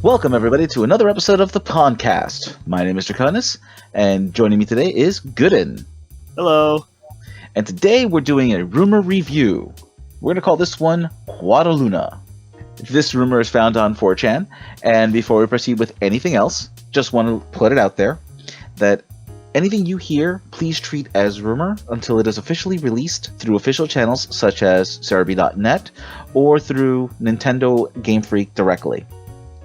Welcome, everybody, to another episode of the Pondcast. My name is Draconis, and joining me today is Guren. Hello. And today we're doing a rumor review. We're going to call this one Quedaluna. This rumor is found on 4chan, and before we proceed with anything else, just want to put it out there that anything you hear, please treat as rumor until it is officially released through official channels such as Cerebi.net or through Nintendo GameFreak directly.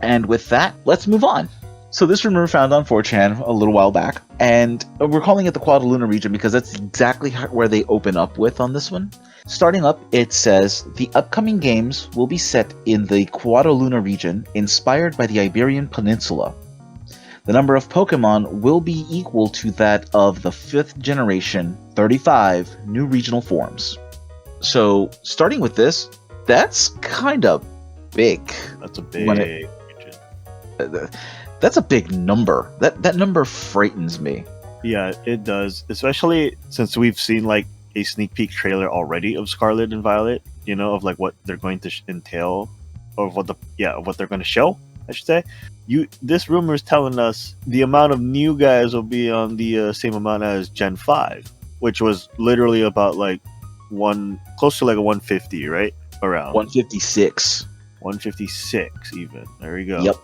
And with that, let's move on. So this rumor found on 4chan a little while back, and we're calling it the Quedaluna region because that's exactly where they open up with on this one. Starting up, it says, the upcoming games will be set in the Quedaluna region, inspired by the Iberian Peninsula. The number of Pokemon will be equal to that of the 5th generation, 35 new regional forms. So, starting with this, that's kind of big. That's a big region. That's a big number. That number frightens me. Yeah, it does. Especially since we've seen like a sneak peek trailer already of Scarlet and Violet. You know, of like what they're going to entail, or what they're going to show. I should say. This rumor is telling us the amount of new guys will be on the same amount as Gen 5, which was literally about like close to like a 150, right? Around 156. 156 even. There you go. Yep.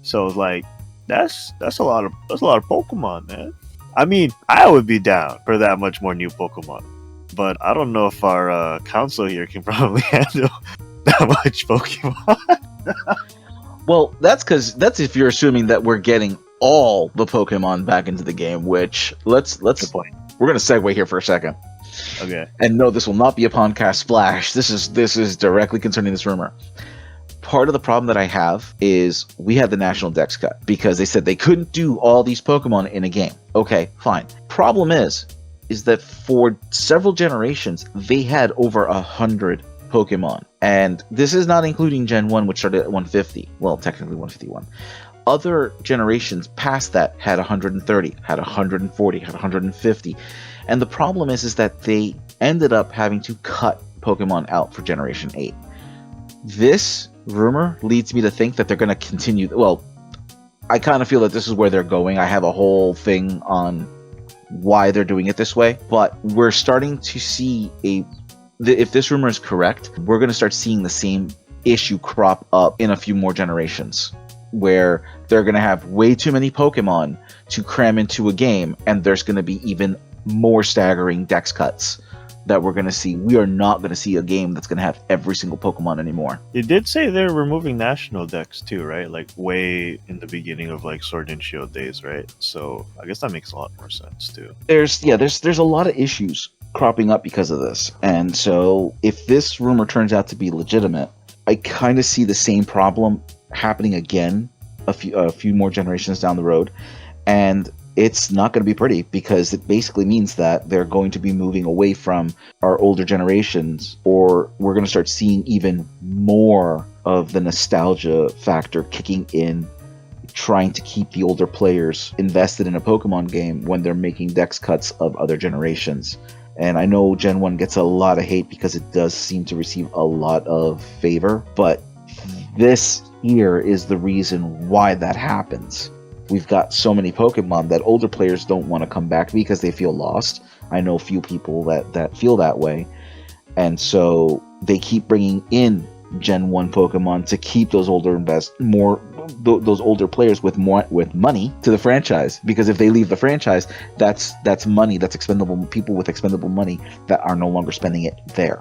So like that's a lot of Pokemon, man. I mean, I would be down for that much more new Pokemon, but I don't know if our council here can probably handle that much Pokemon. Well, that's if you're assuming that we're getting all the Pokemon back into the game. Which let's Good point. We're gonna segue here for a second. Okay. And no, this will not be a Pondcast splash. This is directly concerning this rumor. Part of the problem that I have is we had the national dex cut because they said they couldn't do all these Pokemon in a game. Okay, fine. Problem is that for several generations they had over 100 Pokemon, and this is not including Gen 1, which started at 150. Well, technically 151. Other generations past that had 130, had 140, had 150, and the problem is that they ended up having to cut Pokemon out for Generation 8. This rumor leads me to think that they're going to continue. Well, I kind of feel that this is where they're going. I have a whole thing on why they're doing it this way, but we're starting to see if this rumor is correct, we're going to start seeing the same issue crop up in a few more generations, where they're going to have way too many Pokemon to cram into a game, and there's going to be even more staggering dex cuts that we're going to see. We are not going to see a game that's going to have every single Pokemon anymore. They did say they're removing national decks too, right? Like way in the beginning of like Sword and Shield days, right? So I guess that makes a lot more sense too. There's a lot of issues cropping up because of this, and so if this rumor turns out to be legitimate, I kind of see the same problem happening again a few more generations down the road, and it's not going to be pretty because it basically means that they're going to be moving away from our older generations, or we're going to start seeing even more of the nostalgia factor kicking in, trying to keep the older players invested in a Pokemon game when they're making dex cuts of other generations. And I know Gen 1 gets a lot of hate because it does seem to receive a lot of favor, but this here is the reason why that happens. We've got so many Pokemon that older players don't want to come back because they feel lost. I know a few people that feel that way. And so they keep bringing in Gen 1 Pokemon to keep those older those older players with money to the franchise, because if they leave the franchise, that's money, that's expendable, people with expendable money that are no longer spending it there.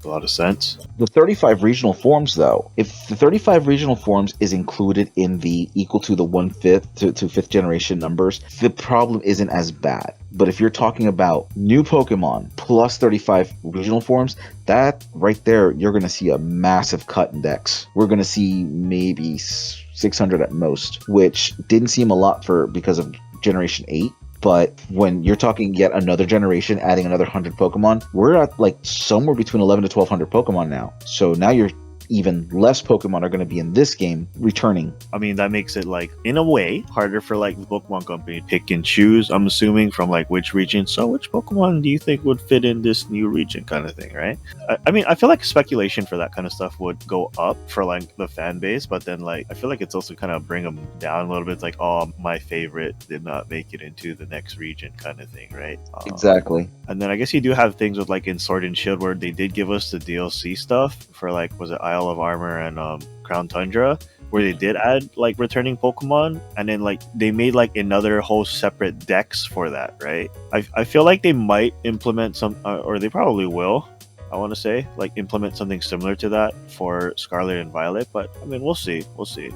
A lot of sense. The 35 regional forms, though, if the 35 regional forms is included in the equal to the 1/5 to 5th generation numbers, the problem isn't as bad. But if you're talking about new Pokemon plus 35 regional forms, that right there, you're going to see a massive cut in dex. We're going to see maybe 600 at most, which didn't seem a lot because of Generation 8. But when you're talking yet another generation, adding another 100 Pokemon, we're at like somewhere between 11 to 1,200 Pokemon now. So now you're even less Pokemon are going to be in this game returning. I mean, that makes it like, in a way, harder for like the Pokemon Company to pick and choose, I'm assuming, from like which region. So which Pokemon do you think would fit in this new region kind of thing, right? I mean, I feel like speculation for that kind of stuff would go up for like the fan base, but then like I feel like it's also kind of bring them down a little bit. It's like, oh, my favorite did not make it into the next region kind of thing, right? Exactly. And then I guess you do have things with like in Sword and Shield where they did give us the DLC stuff for like, was it Isle of Armor and Crown Tundra, where they did add like returning Pokemon, and then like they made like another whole separate dex for that, right? I feel like they might implement some, or they probably will, I want to say, like implement something similar to that for Scarlet and Violet, but I mean, we'll see.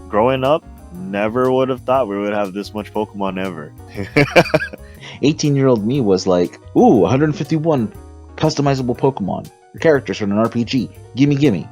Growing up, never would have thought we would have this much Pokemon ever. 18-year-old me was like, ooh, 151 customizable Pokemon. Characters from an RPG. Gimme.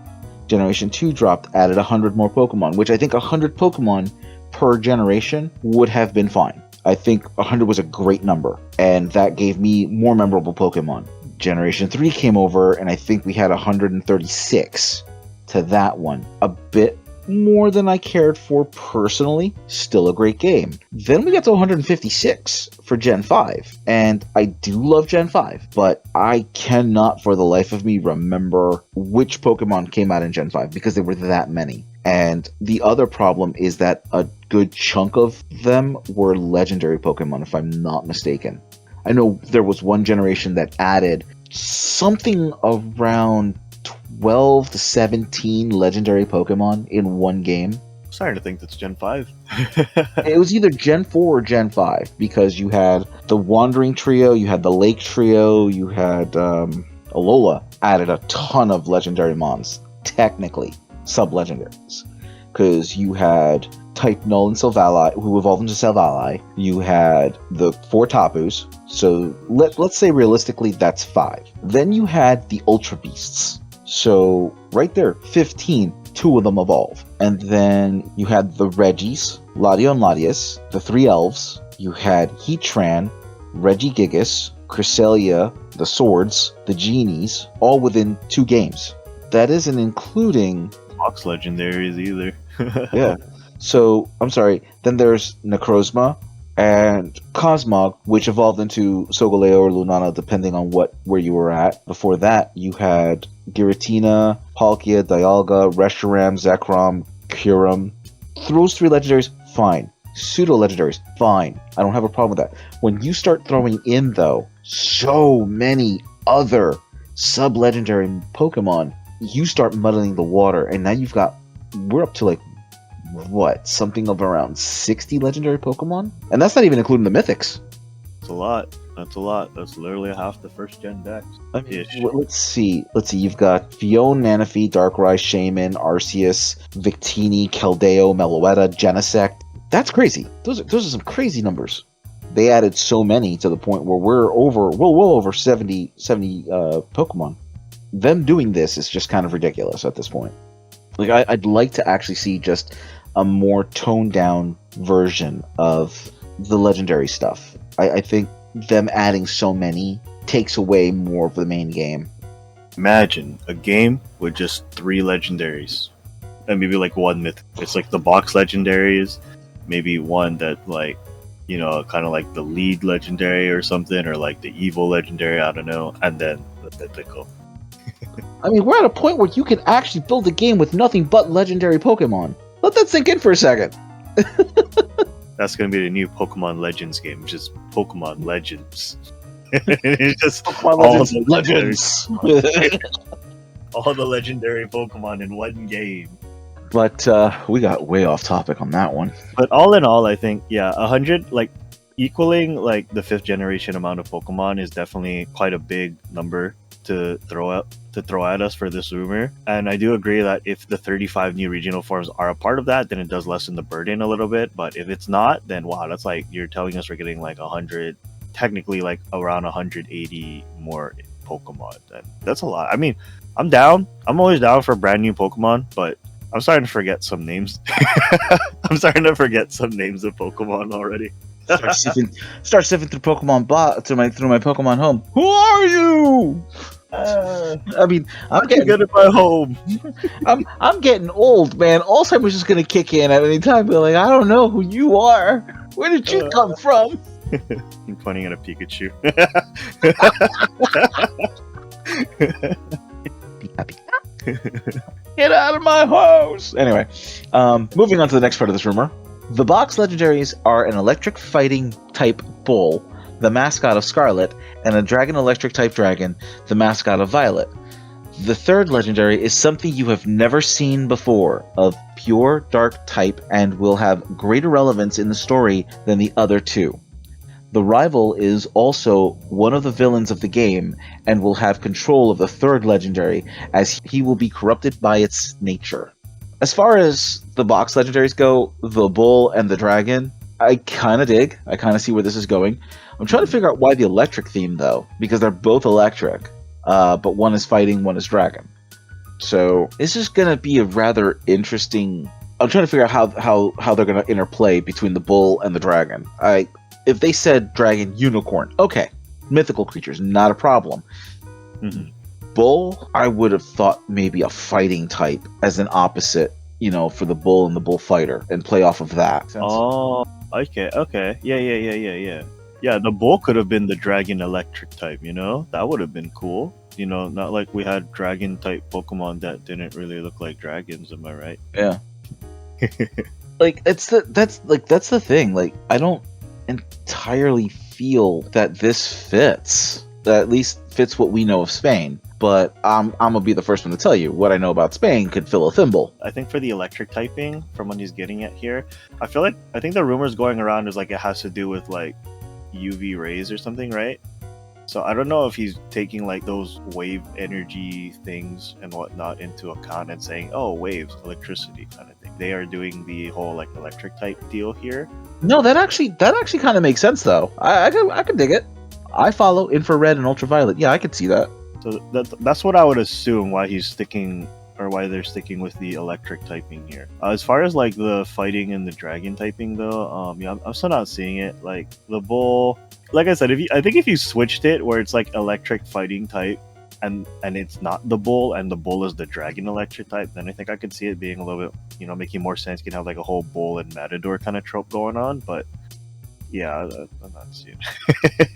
Generation 2 dropped, added 100 more Pokemon, which I think 100 Pokemon per generation would have been fine. I think 100 was a great number, and that gave me more memorable Pokemon. Generation 3 came over, and I think we had 136 to that one. A bit more than I cared for personally. Still a great game. Then we got to 156 for Gen 5, and I do love Gen 5, but I cannot for the life of me remember which Pokemon came out in Gen 5 because there were that many. And the other problem is that a good chunk of them were legendary Pokemon, if I'm not mistaken. I know there was one generation that added something around 12 to 17 legendary Pokemon in one game. I'm starting to think that's Gen 5. It was either Gen 4 or Gen 5, because you had the Wandering Trio, you had the Lake Trio, you had Alola added a ton of legendary mons, technically sub-legendaries, because you had Type Null and Silvally, who evolved into Silvally. You had the 4 Tapus, so let's say realistically that's 5. Then you had the Ultra Beasts. So right there, 15, 2 of them evolve. And then you had the Regis, Latios and Latias, the 3 Elves. You had Heatran, Regigigas, Cresselia, the Swords, the Genies, all within 2 games. That isn't including Box legendaries either. yeah. So, I'm sorry, then there's Necrozma and Cosmog, which evolved into Solgaleo or Lunana, depending on where you were at. Before that, you had Giratina, Palkia, Dialga, Reshiram, Zekrom, Kyurem. Those 3 legendaries, fine. Pseudo-legendaries, fine. I don't have a problem with that. When you start throwing in, though, so many other sub-legendary Pokemon, you start muddling the water, and now we're up to like, what, something of around 60 legendary Pokemon? And that's not even including the mythics. That's a lot. That's literally half the first gen decks. I mean, let's see. You've got Fion, Manaphy, Darkrai, Shaman, Arceus, Victini, Keldeo, Meloetta, Genesect. That's crazy. Those are some crazy numbers. They added so many to the point where we're well over 70 Pokemon. Them doing this is just kind of ridiculous at this point. Like, I'd like to actually see just a more toned down version of the legendary stuff. I think them adding so many takes away more of the main game. Imagine a game with just 3 legendaries and maybe like 1 myth. It's like the box legendaries, maybe one that, like, you know, kind of like the lead legendary or something, or like the evil legendary, I don't know, and then the mythical. I mean, we're at a point where you can actually build a game with nothing but legendary Pokemon. Let that sink in for a second. That's going to be the new Pokemon Legends game, just Pokemon Legends. It's just Pokemon Legends. All the legendary Pokemon in one game. But we got way off topic on that one. But all in all, I think, 100, like, equaling like the 5th generation amount of Pokemon is definitely quite a big number to throw at us for this rumor. And I do agree that if the 35 new regional forms are a part of that, then it does lessen the burden a little bit. But if it's not, then wow, that's like you're telling us we're getting like 100, technically like around 180 more Pokemon. And that's a lot. I mean, I'm down. I'm always down for brand new Pokemon, but I'm starting to forget some names. I'm starting to forget some names of Pokemon already. Start sifting through Pokemon through my Pokemon home. Who are you? I mean, I'm Get getting it by home. I'm getting old, man. Alzheimer's just gonna kick in at any time. Be like, I don't know who you are. Where did you come from? I'm pointing at a Pikachu. Get out of my house! Anyway, moving on to the next part of this rumor. The box legendaries are an electric fighting type bull, the mascot of Scarlet, and a dragon electric type dragon, the mascot of Violet. The third legendary is something you have never seen before, of pure dark type, and will have greater relevance in the story than the other two. The rival is also one of the villains of the game and will have control of the third legendary, as he will be corrupted by its nature. As far as the box legendaries go, the bull and the dragon, I kind of dig. I kind of see where this is going. I'm trying to figure out why the electric theme, though, because they're both electric, but one is fighting, one is dragon. So this is going to be a rather interesting... I'm trying to figure out how they're going to interplay between the bull and the dragon. If they said dragon unicorn, okay, mythical creatures, not a problem. Mm-hmm. Bull, I would have thought maybe a fighting type as an opposite, for the bull and the bullfighter, and play off of that. Oh, okay. Yeah. Yeah, the bull could have been the dragon electric type, That would have been cool. Not like we had dragon type Pokemon that didn't really look like dragons, am I right? Yeah. That's the thing. Like, I don't entirely feel that this fits. That at least fits what we know of Spain. But I'm gonna be the first one to tell you what I know about Spain could fill a thimble. I think for the electric typing, from what he's getting at here, I think the rumors going around is like it has to do with like UV rays or something, right? So I don't know if he's taking like those wave energy things and whatnot into account and saying, oh, waves, electricity kind of thing. They are doing the whole like electric type deal here. No, that actually kind of makes sense though. I can dig it. I follow infrared and ultraviolet. Yeah, I could see that. So that's what I would assume why he's sticking, or why they're sticking with the electric typing here. As far as like the fighting and the dragon typing though, I'm still not seeing it. Like the bull, like I said, if you switched it where it's like electric fighting type and it's not the bull and the bull is the dragon electric type, then I think I could see it being a little bit, making more sense. You can have like a whole bull and matador kind of trope going on, but yeah, I'm not seeing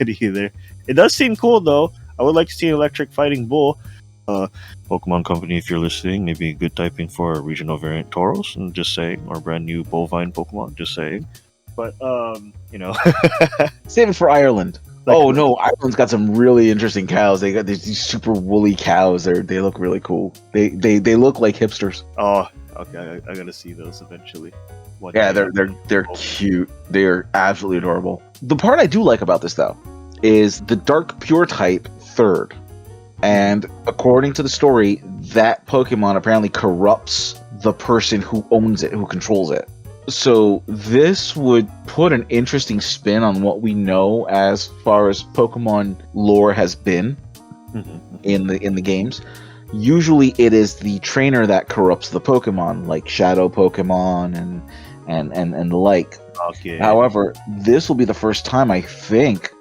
it either. It does seem cool though. I would like to see an electric fighting bull. Pokemon Company, if you're listening, maybe good typing for a regional variant Tauros, and just saying, or brand new bovine Pokemon, just saying. But Save it for Ireland. No, Ireland's got some really interesting cows. They got these super woolly cows. They look really cool. They look like hipsters. Oh, okay. I gotta see those eventually. Yeah, they're cute. They're absolutely adorable. The part I do like about this though is the dark pure type third. And according to the story, that Pokemon apparently corrupts the person who owns it, who controls it. So this would put an interesting spin on what we know as far as Pokemon lore has been in the games. Usually it is the trainer that corrupts the Pokemon, like Shadow Pokemon and the like. Okay. However, this will be the first time, I think,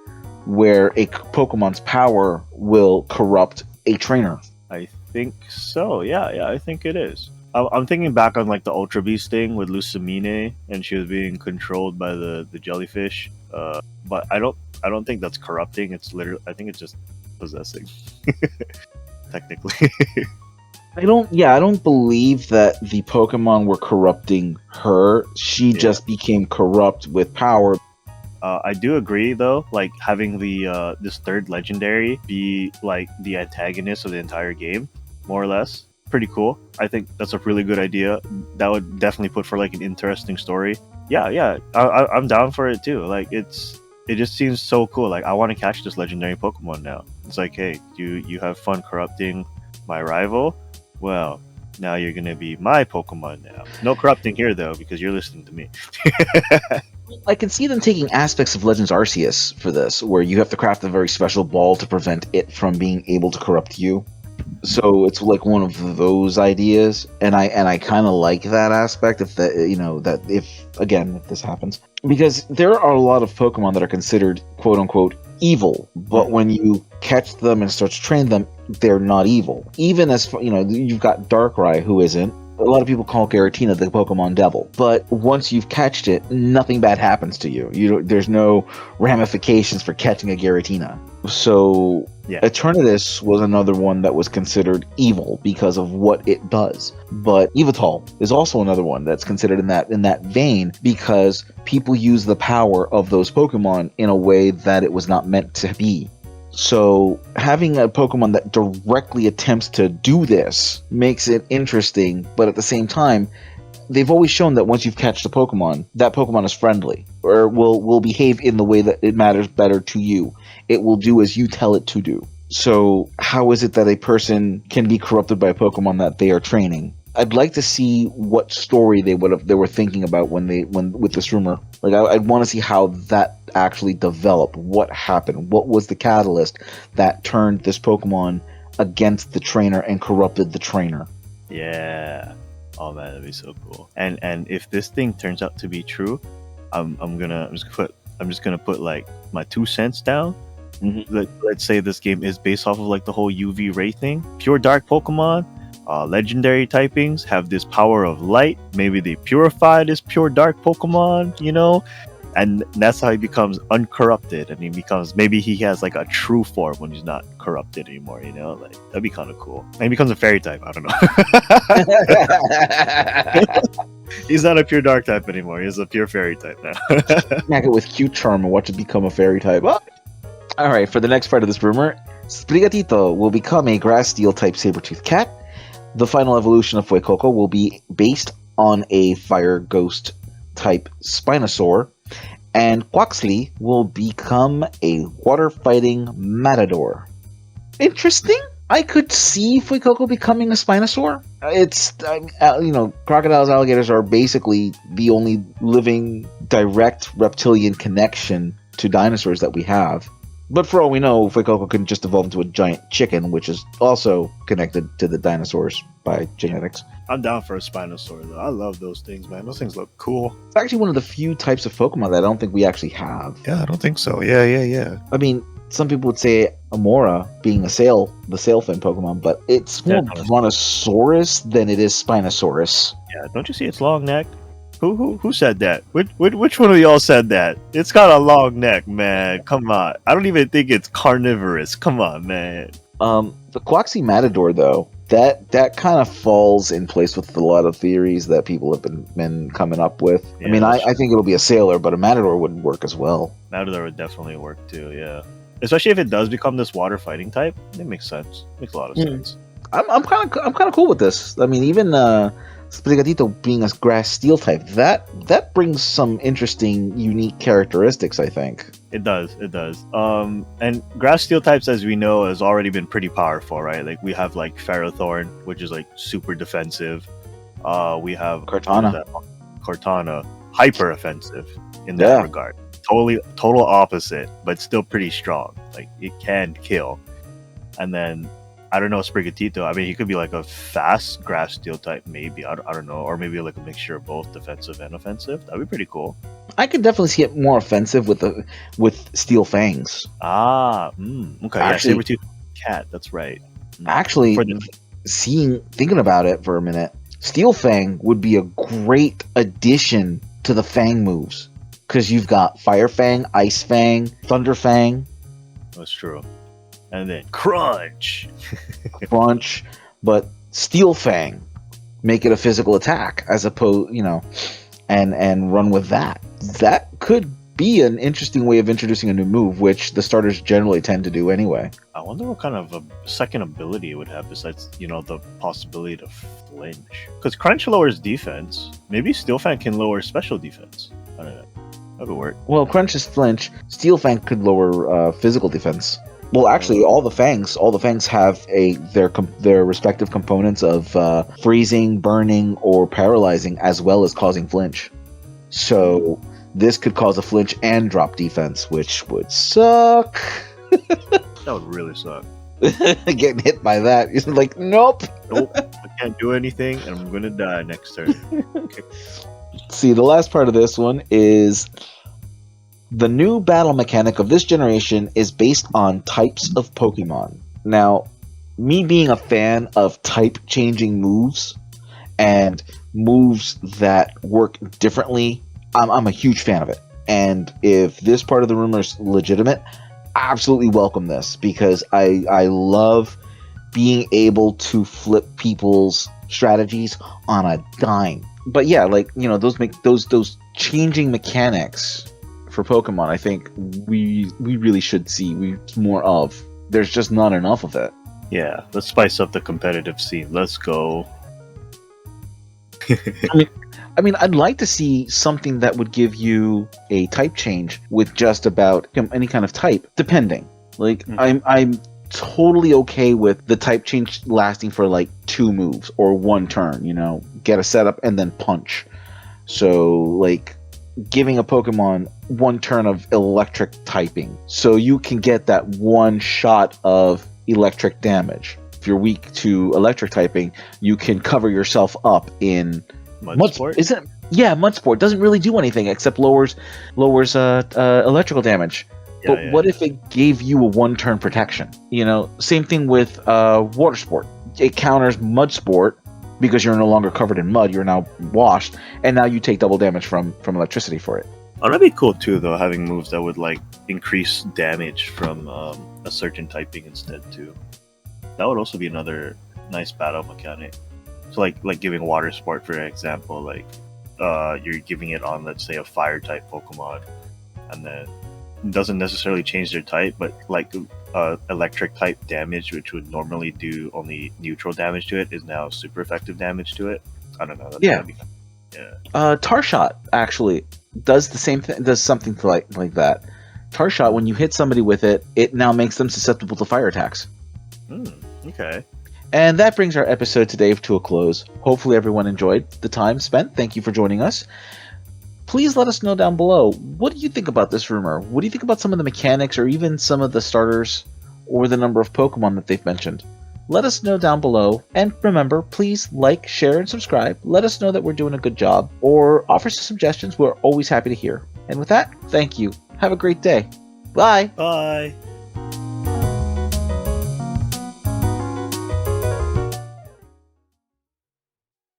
where a Pokemon's power will corrupt a trainer. I think so. Yeah, I think it is. I'm thinking back on like the Ultra Beast thing with Lucamine, and she was being controlled by the jellyfish. But I don't think that's corrupting. It's literally, I think it's just possessing. Technically. I don't believe that the Pokemon were corrupting her. She just became corrupt with power. I do agree though, like having the this third legendary be like the antagonist of the entire game, more or less. Pretty cool. I think that's a really good idea. That would definitely put for like an interesting story. Yeah, I'm down for it too. Like it just seems so cool. Like I want to catch this legendary Pokemon now. It's like, hey, you have fun corrupting my rival? Well, now you're gonna be my Pokemon now. No corrupting here though, because you're listening to me. I can see them taking aspects of Legends Arceus for this, where you have to craft a very special ball to prevent it from being able to corrupt you. So it's like one of those ideas, and I kind of like that aspect. If if this happens, because there are a lot of Pokemon that are considered quote unquote evil, but when you catch them and start to train them, they're not evil. Even as you've got Darkrai, who isn't. A lot of people call Giratina the Pokemon Devil, but once you've catched it, nothing bad happens to you. There's no ramifications for catching a Giratina. So Yeah. Eternatus was another one that was considered evil because of what it does. But Yveltal is also another one that's considered in that vein because people use the power of those Pokemon in a way that it was not meant to be. So having a Pokemon that directly attempts to do this makes it interesting, but at the same time, they've always shown that once you've catched a Pokemon, that Pokemon is friendly, or will behave in the way that it matters better to you. It will do as you tell it to do. So how is it that a person can be corrupted by a Pokemon that they are training? I'd like to see what story they were thinking about when with this rumor. Like I'd want to see how that actually developed. What happened? What was the catalyst that turned this Pokemon against the trainer and corrupted the trainer? Yeah. Oh man, that'd be so cool. And if this thing turns out to be true, I'm just gonna put like my 2 cents down. Mm-hmm. Let's say this game is based off of like the whole UV ray thing. Pure dark Pokemon. Legendary typings have this power of light. Maybe they purify this pure dark Pokemon, and that's how he becomes uncorrupted, and maybe he has like a true form when he's not corrupted anymore. Like that'd be kind of cool. And he becomes a fairy type. I don't know. He's not a pure dark type anymore. He's a pure fairy type now. Smack it with Q Charm and watch it become a fairy type. Oh. All right, for the next part of this rumor, Sprigatito will become a grass steel type saber-toothed cat. The final evolution of Fuecoco will be based on a fire ghost type Spinosaur, and Quaxly will become a water fighting Matador. Interesting. I could see Fuecoco becoming a Spinosaur. It's crocodiles, alligators are basically the only living direct reptilian connection to dinosaurs that we have. But for all we know, Fuecoco can just evolve into a giant chicken, which is also connected to the dinosaurs by genetics. I'm down for a Spinosaur, though. I love those things, man. Those things look cool. It's actually one of the few types of Pokemon that I don't think we actually have. Yeah, I don't think so. Yeah. I mean, some people would say Amora being the sailfin Pokemon, but it's more Brontosaurus than it is Spinosaurus. Yeah, don't you see its long neck? Who said that? Which one of y'all said that? It's got a long neck, man. Come on. I don't even think it's carnivorous. Come on, man. The Quaxly Matador, though, that kind of falls in place with a lot of theories that people have been coming up with. Yeah, I mean, I think it'll be a sailor, but a Matador would work as well. Matador would definitely work too, yeah. Especially if it does become this water fighting type, it makes sense. Makes a lot of sense. I'm kind of cool with this. I mean, even Sprigatito being a grass steel type, that brings some interesting, unique characteristics, I think. It does. And grass steel types, as we know, has already been pretty powerful, right? Like we have like Ferrothorn, which is like super defensive. We have Cortana, hyper offensive in that regard. Total opposite, but still pretty strong. Like it can kill. And then I don't know, Sprigatito. I mean, he could be like a fast grass steel type, maybe. I don't know, or maybe like a mixture of both defensive and offensive. That'd be pretty cool. I could definitely see it more offensive with steel fangs. Okay. Actually, saber-tooth cat. That's right. Actually, thinking about it for a minute, Steel Fang would be a great addition to the Fang moves because you've got Fire Fang, Ice Fang, Thunder Fang. That's true. And then Crunch, but Steel Fang, make it a physical attack as opposed, and run with that. That could be an interesting way of introducing a new move, which the starters generally tend to do anyway. I wonder what kind of a second ability it would have besides, the possibility to flinch. Because Crunch lowers defense. Maybe Steel Fang can lower special defense. I don't know. That would work. Well, Crunch is flinch. Steel Fang could lower physical defense. Well, actually, all the fangs have their respective components of freezing, burning, or paralyzing, as well as causing flinch. So this could cause a flinch and drop defense, which would suck. That would really suck. Getting hit by that, you're like, nope, I can't do anything, and I'm gonna die next turn. Okay. See, the last part of this one is. The new battle mechanic of this generation is based on types of Pokemon. Now, me being a fan of type changing moves and moves that work differently, I'm a huge fan of it. And if this part of the rumor is legitimate, I absolutely welcome this, because I love being able to flip people's strategies on a dime. But yeah, like, you know, those changing mechanics for Pokemon, I think we really should see more of. There's just not enough of it. Yeah, let's spice up the competitive scene. Let's go. I mean, I'd like to see something that would give you a type change with just about any kind of type, depending. Like, I'm totally okay with the type change lasting for like 2 moves or 1 turn. You know, get a setup and then punch. So, like, giving a Pokemon 1 turn of electric typing, so you can get that 1 shot of electric damage. If you're weak to electric typing, you can cover yourself up in Mudsport? Isn't it? Yeah, Mudsport doesn't really do anything except lowers electrical damage. Yeah, But what if it gave you a 1 turn protection? You know, same thing with Water Sport. It counters Mudsport because you're no longer covered in mud. You're now washed, and now you take double damage from electricity for it. Oh, that'd be cool too, though, having moves that would like increase damage from a certain typing instead too. That would also be another nice battle mechanic. So like giving Water Sport, for example, like you're giving it on, let's say, a fire type Pokemon, and then it doesn't necessarily change their type, but like electric type damage, which would normally do only neutral damage to it, is now super effective damage to it. I don't know. Yeah. Yeah. Tarshot actually does the same thing. Does something like that. Tarshot, when you hit somebody with it, it now makes them susceptible to fire attacks. Okay. And that brings our episode today to a close. Hopefully everyone enjoyed the time spent. Thank you for joining us. Please let us know down below, what do you think about this rumor? What do you think about some of the mechanics, or even some of the starters, or the number of Pokemon that they've mentioned? Let us know down below. And remember, please like, share, and subscribe. Let us know that we're doing a good job, or offer some suggestions. We're always happy to hear. And with that, thank you. Have a great day. Bye. Bye.